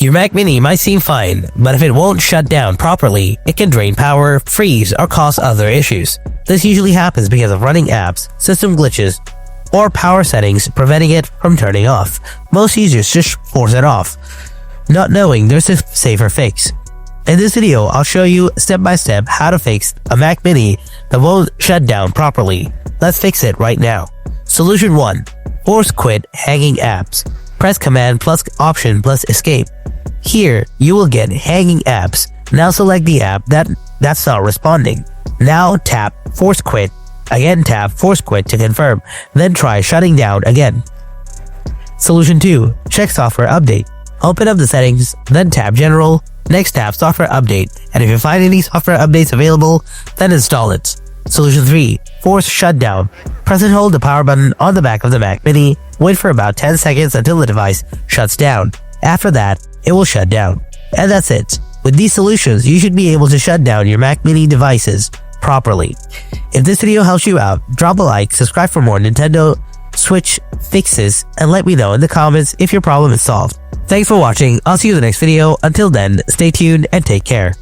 Your Mac Mini might seem fine, but if it won't shut down properly, it can drain power, freeze, or cause other issues. This usually happens because of running apps, system glitches, or power settings preventing it from turning off. Most users just force it off, not knowing there's a safer fix. In this video, I'll show you step by step how to fix a Mac Mini that won't shut down properly. Let's fix it right now. Solution 1. Force quit hanging apps. Press Command plus Option plus Escape. Here, you will get hanging apps. Now select the app that's not responding. Now tap Force Quit. Again tap Force Quit to confirm. Then try shutting down again. Solution 2. Check Software Update. Open up the settings, then tap General. Next tap Software Update, and if you find any software updates available, then install it. Solution 3. Force Shutdown. Press and hold the power button on the back of the Mac Mini. Wait for about 10 seconds until the device shuts down. After that, it will shut down. And that's it. With these solutions, you should be able to shut down your Mac Mini devices properly. If this video helps you out, drop a like, subscribe for more Nintendo Switch fixes, and let me know in the comments if your problem is solved. Thanks for watching. I'll see you in the next video. Until then, stay tuned and take care.